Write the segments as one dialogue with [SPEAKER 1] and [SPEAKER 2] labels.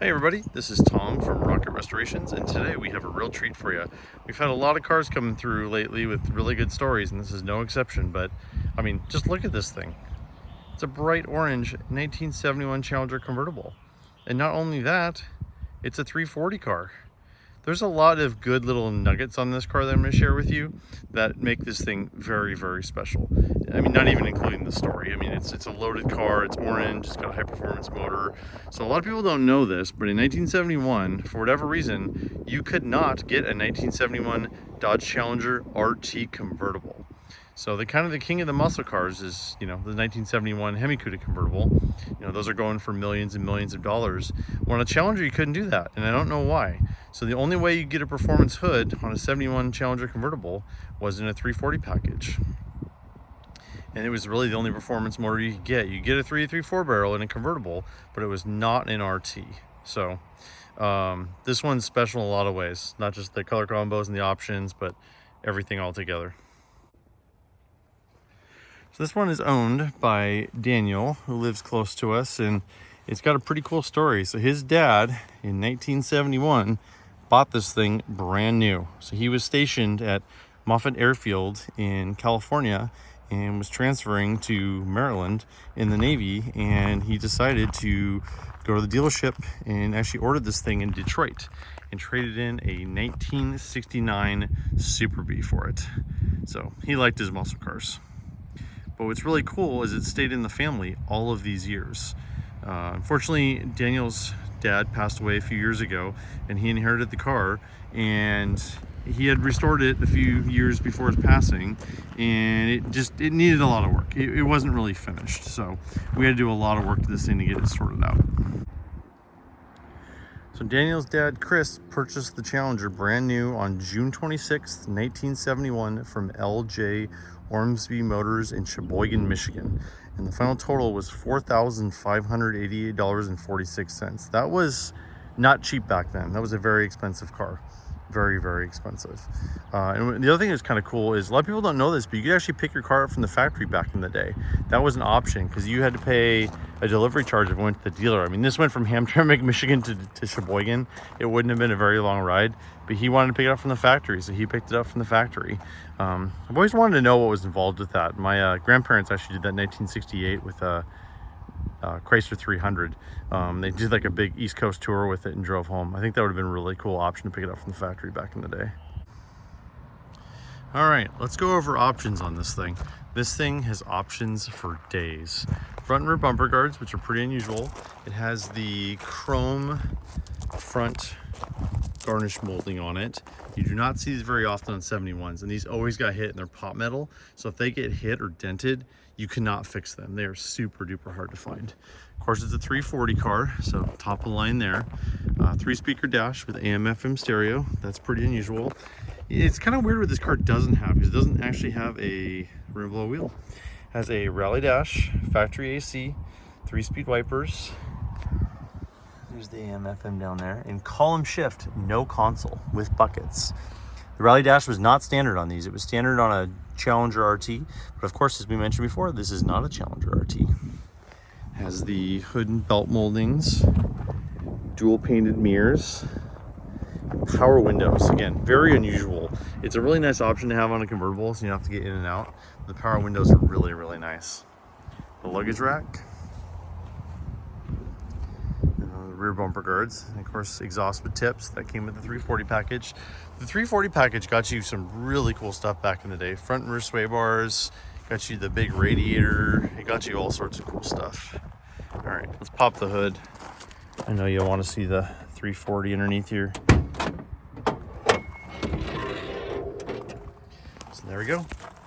[SPEAKER 1] Hey everybody, this is Tom from Rocket Restorations, and today we have a real treat for you. We've had a lot of cars coming through lately with really good stories, and this is no exception, but I mean, just look at this thing. It's a bright orange 1971 Challenger convertible. And not only that, it's a 340 car. There's a lot of good little nuggets on this car that I'm going to share with you that make this thing very, very special. I mean, not even including the story. I mean, it's a loaded car, it's orange, it's got a high performance motor. So a lot of people don't know this, but in 1971, for whatever reason, you could not get a 1971 Dodge Challenger RT convertible. So the kind of the king of the muscle cars is, the 1971 Hemi convertible. Those are going for millions and millions of dollars. Well, on a Challenger, you couldn't do that, and I don't know why. So the only way you get a performance hood on a 71 Challenger convertible was in a 340 package. And it was really the only performance motor you could get. You get a 334 barrel in a convertible, but it was not an RT. So this one's special in a lot of ways, not just the color combos and the options, but everything all together. So this one is owned by Daniel, who lives close to us, and it's got a pretty cool story. So his dad, in 1971, bought this thing brand new. So he was stationed at Moffett Airfield in California and was transferring to Maryland in the Navy, and he decided to go to the dealership and actually ordered this thing in Detroit and traded in a 1969 Super Bee for it. So he liked his muscle cars. But what's really cool is it stayed in the family all of these years. Unfortunately, Daniel's dad passed away a few years ago, and he inherited the car, and he had restored it a few years before his passing, and it needed a lot of work. It wasn't really finished, so we had to do a lot of work to this thing to get it sorted out. So Daniel's dad, Chris, purchased the Challenger brand new on June 26th, 1971 from LJ Ormsby Motors in Sheboygan, Michigan. And the final total was $4,588.46. That was not cheap back then. That was a very expensive car. Very, very expensive. And the other thing that's kind of cool is a lot of people don't know this, but you could actually pick your car up from the factory back in the day. That was an option because you had to pay a delivery charge if it went to the dealer. I mean, this went from Hamtramck, Michigan to Sheboygan. It wouldn't have been a very long ride, but he wanted to pick it up from the factory, so he picked it up from the factory. I've always wanted to know what was involved with that. My grandparents actually did that in 1968 with Chrysler 300. They did like a big East Coast tour with it and drove home. I think that would have been a really cool option to pick it up from the factory back in the day. All right, let's go over options on this thing. This thing has options for days. Front and rear bumper guards, which are pretty unusual. It has the chrome front garnish molding on it. You do not see these very often on 71s, and these always got hit and they're pot metal. So if they get hit or dented, you cannot fix them. They are super duper hard to find. Of course, it's a 340 car, so top of the line there. 3-speaker dash with AM FM stereo. That's pretty unusual. It's kind of weird what this car doesn't have, because it doesn't actually have a rear below wheel. It has a rallye dash, factory AC, 3-speed wipers. There's the AM FM down there, and column shift, no console with buckets. The rallye dash was not standard on these. It was standard on a Challenger RT, but of course, as we mentioned before, this is not a Challenger RT. It has the hood and belt moldings, dual painted mirrors, power windows. Again, very unusual. It's a really nice option to have on a convertible, so you don't have to get in and out. The power windows are really, really nice. The luggage rack, rear bumper guards, and of course exhaust with tips. That came with the 340 package. The 340 package got you some really cool stuff back in the day. Front and rear sway bars, got you the big radiator, it got you all sorts of cool stuff. All right, let's pop the hood. I know you'll want to see the 340 underneath here. So there we go,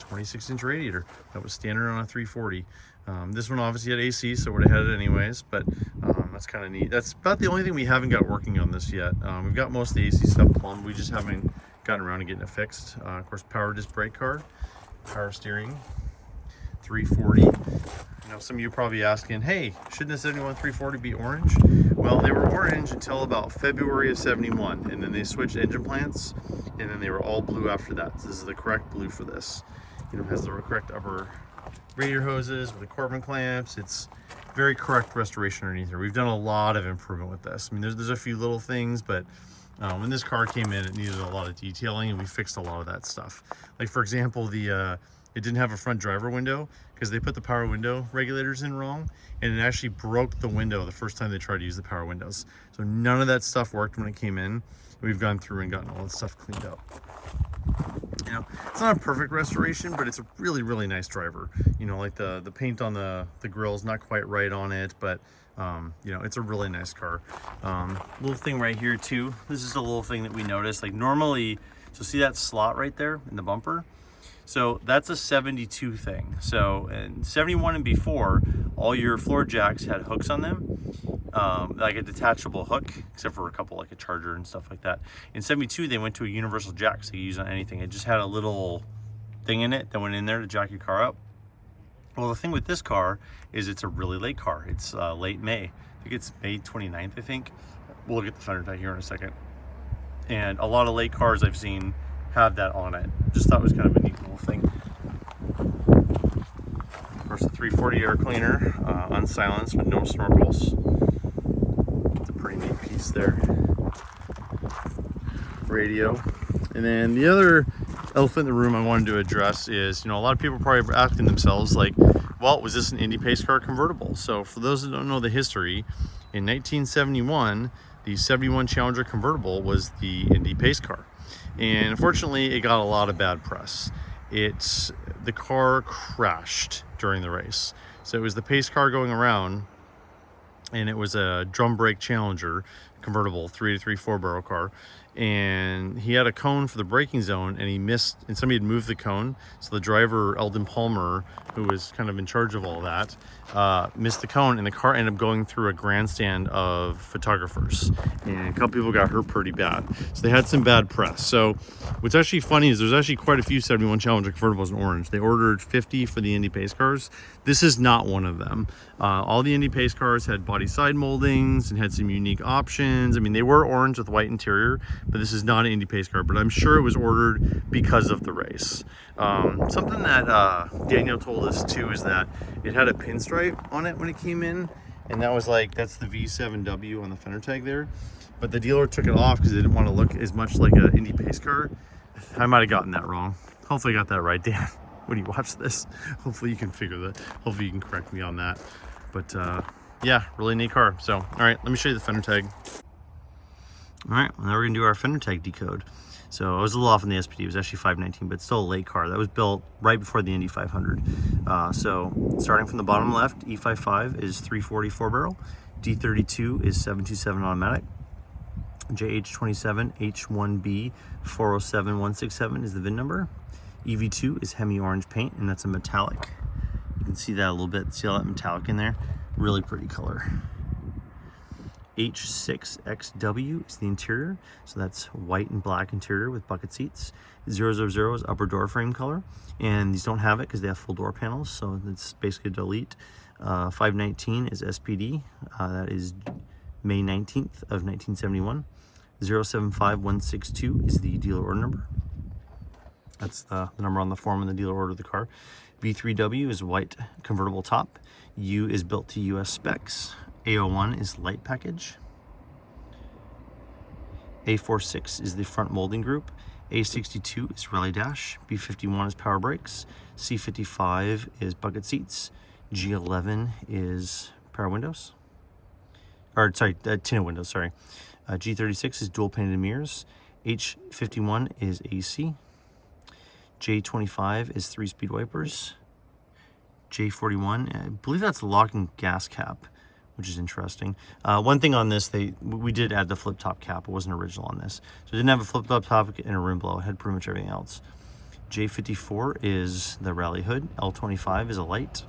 [SPEAKER 1] 26-inch radiator. That was standard on a 340. This one obviously had AC, so would have had it anyways, but that's kind of neat. That's about the only thing we haven't got working on this yet. We've got most of the AC stuff plumbed. We just haven't gotten around to getting it fixed. Of course, power disc brake car, power steering, 340. Some of you are probably asking, hey, shouldn't the 71 340 be orange? Well, they were orange until about February of 71, and then they switched engine plants, and then they were all blue after that. So this is the correct blue for this. It has the correct upper radiator hoses with the Corbin clamps. It's very correct restoration underneath here. We've done a lot of improvement with this. I mean, there's a few little things, but when this car came in, it needed a lot of detailing, and we fixed a lot of that stuff. Like, for example, it didn't have a front driver window because they put the power window regulators in wrong, and it actually broke the window the first time they tried to use the power windows. So none of that stuff worked when it came in. We've gone through and gotten all that stuff cleaned up. You know, it's not a perfect restoration, but it's a really, really nice driver. You know, like the paint on the grill's not quite right on it, but you know, it's a really nice car. Little thing right here too. This is a little thing that we noticed. Like normally, so see that slot right there in the bumper? So that's a 72 thing. So in 71 and before, all your floor jacks had hooks on them, like a detachable hook, except for a couple like a charger and stuff like that. In 72, they went to a universal jack, so you use on anything. It just had a little thing in it that went in there to jack your car up. Well, the thing with this car is it's a really late car. It's late May. I think it's May 29th, I think. We'll look at the fender tag here in a second. And a lot of late cars I've seen have that on it. Just thought it was kind of a neat little thing. Of course, the 340 air cleaner, unsilenced with no snorkels. It's a pretty neat piece there. Radio. And then the other elephant in the room I wanted to address is, you know, a lot of people are probably asking themselves, like, well, was this an Indy pace car convertible? So for those that don't know the history, in 1971, the 71 Challenger convertible was the Indy pace car. And unfortunately, it got a lot of bad press. The car crashed during the race. So it was the pace car going around, and it was a drum brake Challenger convertible, 3-3 4-barrel car, and he had a cone for the braking zone, and he missed, and somebody had moved the cone, so the driver, Eldon Palmer, who was kind of in charge of all that, missed the cone, and the car ended up going through a grandstand of photographers, and a couple people got hurt pretty bad. So they had some bad press. So what's actually funny is there's actually quite a few 71 Challenger convertibles in orange. They ordered 50 for the Indy pace cars. This is not one of them. All the Indy pace cars had body side moldings and had some unique options. I mean, they were orange with white interior, but this is not an Indy pace car, but I'm sure it was ordered because of the race. Something that Daniel told us too is that it had a pinstripe on it when it came in, and that was like, that's the V7W on the fender tag there, but the dealer took it off because they didn't want to look as much like an Indy pace car. I might have gotten that wrong. Hopefully I got that right, Dan. When you watch this, hopefully you can hopefully you can correct me on that. But yeah, really neat car. So, all right, let me show you the fender tag. All right, well, now we're gonna do our fender tag decode. So I was a little off on the SPD. It was actually 519, but still a late car. That was built right before the Indy 500. So starting from the bottom left, E55 is 340 4-barrel. D32 is 727 automatic. JH27 H1B 407167 is the VIN number. EV2 is Hemi Orange paint, and that's a metallic. You can see that a little bit. See all that metallic in there? Really pretty color. H6XW is the interior, so that's white and black interior with bucket seats. 000 is upper door frame color, and these don't have it because they have full door panels, so it's basically a delete. 519 is SPD, that is May 19th of 1971. 075162 is the dealer order number. That's the number on the form when the dealer ordered the car. B3W is white convertible top. U is built to US specs. A01 is light package. A46 is the front molding group. A62 is rally dash. B51 is power brakes. C55 is bucket seats. G11 is power windows. Or sorry, tinted windows, sorry. G36 is dual painted mirrors. H51 is AC. J25 is 3-speed wipers. J41, I believe that's the locking gas cap, which is interesting. One thing on this, we did add the flip top cap. It wasn't original on this. So it didn't have a flip top and a rim blow. It had pretty much everything else. J54 is the rally hood. L25 is a light.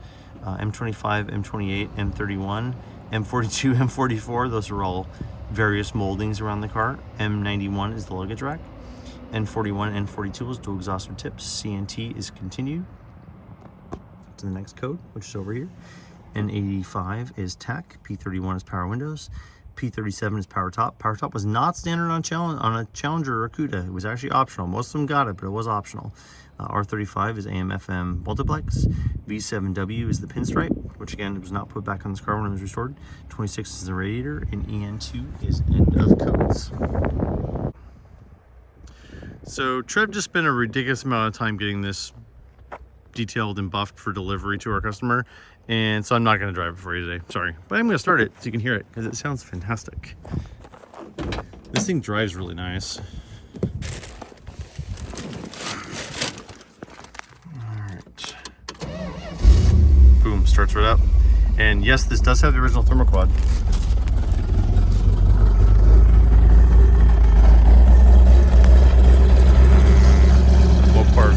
[SPEAKER 1] M25, M28, M31, M42, M44, those are all various moldings around the car. M91 is the luggage rack. N41 and N42 is dual exhaust with tips. CNT is continued to the next code, which is over here. N85 is TAC. P31 is power windows. P37 is power top. Power top was not standard on a Challenger or Cuda. It was actually optional. Most of them got it, but it was optional. R35 is AM/FM multiplex. V7W is the pinstripe, which again was not put back on this car when it was restored. 26 is the radiator, and EN2 is end of coats. So Trev just spent a ridiculous amount of time getting this detailed and buffed for delivery to our customer, and so I'm not going to drive it for you today, sorry, but I'm going to start it so you can hear it because it sounds fantastic. This thing drives really nice. Alright, boom, starts right up. And yes, this does have the original thermoquad.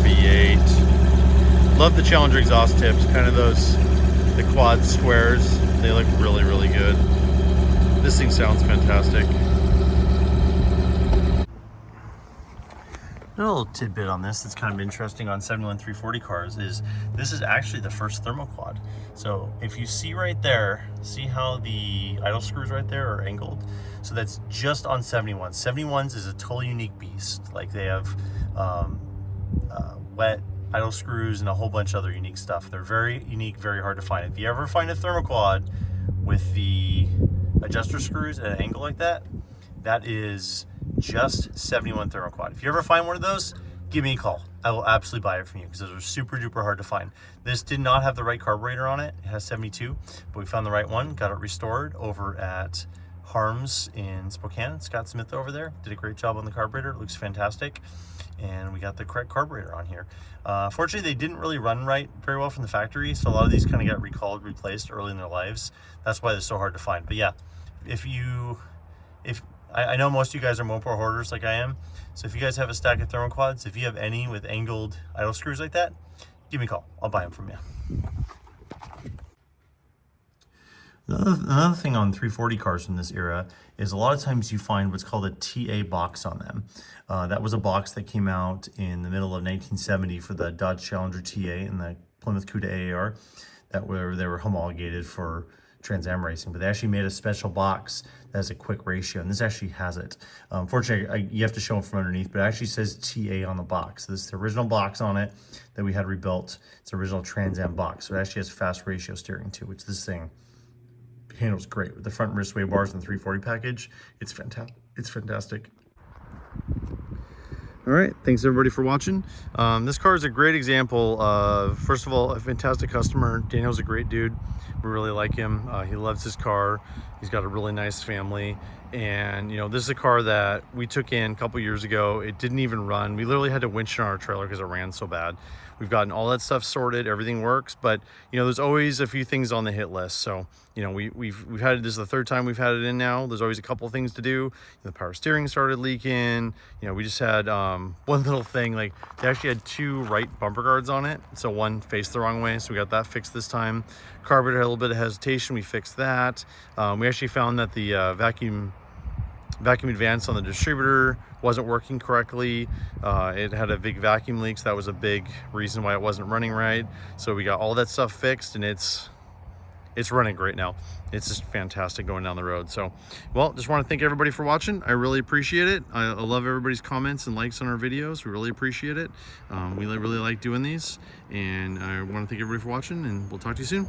[SPEAKER 1] V8. Love the Challenger exhaust tips, kind of the quad squares. They look really, really good. This thing sounds fantastic. A little tidbit on this that's kind of interesting on 71 340 cars is this is actually the first thermoquad. So if you see right there, see how the idle screws right there are angled? So that's just on 71s. 71s is a totally unique beast. Like they have wet idle screws and a whole bunch of other unique stuff. They're very unique, very hard to find. If you ever find a thermoquad with the adjuster screws at an angle like that, that is just 71 thermoquad. If you ever find one of those, give me a call. I will absolutely buy it from you because those are super duper hard to find. This did not have the right carburetor on it. It has 72, but we found the right one, got it restored over at Harms in Spokane. Scott Smith over there did a great job on the carburetor. It looks fantastic. And we got the correct carburetor on here. Fortunately, they didn't really run right very well from the factory, so a lot of these kind of got recalled, replaced early in their lives. That's why they're so hard to find. But yeah, I know most of you guys are Mopar hoarders like I am, so if you guys have a stack of thermoquads, if you have any with angled idle screws like that, give me a call. I'll buy them from you. Another thing on 340 cars from this era is a lot of times you find what's called a TA box on them. That was a box that came out in the middle of 1970 for the Dodge Challenger TA and the Plymouth Cuda AAR they were homologated for Trans Am racing, but they actually made a special box that has a quick ratio, and this actually has it. Unfortunately, you have to show them from underneath, but it actually says TA on the box. This is the original box on it that we had rebuilt. It's the original Trans Am box, so it actually has fast ratio steering too, which this thing handles great with the front wrist sway bars and the 340 package. It's fantastic. It's fantastic. All right, thanks everybody for watching. This car is a great example of, first of all, a fantastic customer. Daniel's a great dude. We really like him. He loves his car. He's got a really nice family. And, you know, this is a car that we took in a couple years ago. It didn't even run. We literally had to winch it on our trailer because it ran so bad. We've gotten all that stuff sorted. Everything works. But, you know, there's always a few things on the hit list. So, you know, we've had it, this is the third time we've had it in now. There's always a couple of things to do. The power steering started leaking. You know, we just had one little thing, like they actually had two right bumper guards on it. So one faced the wrong way. So we got that fixed this time. Carburetor had a little bit of hesitation. We fixed that. We actually found that the vacuum advance on the distributor wasn't working correctly. It had a big vacuum leak, so that was a big reason why it wasn't running right. So we got all that stuff fixed, and it's running great now. It's just fantastic going down the road. So, well, just want to thank everybody for watching. I really appreciate it. I love everybody's comments and likes on our videos. We really appreciate it. We really like doing these, and I want to thank everybody for watching, and we'll talk to you soon.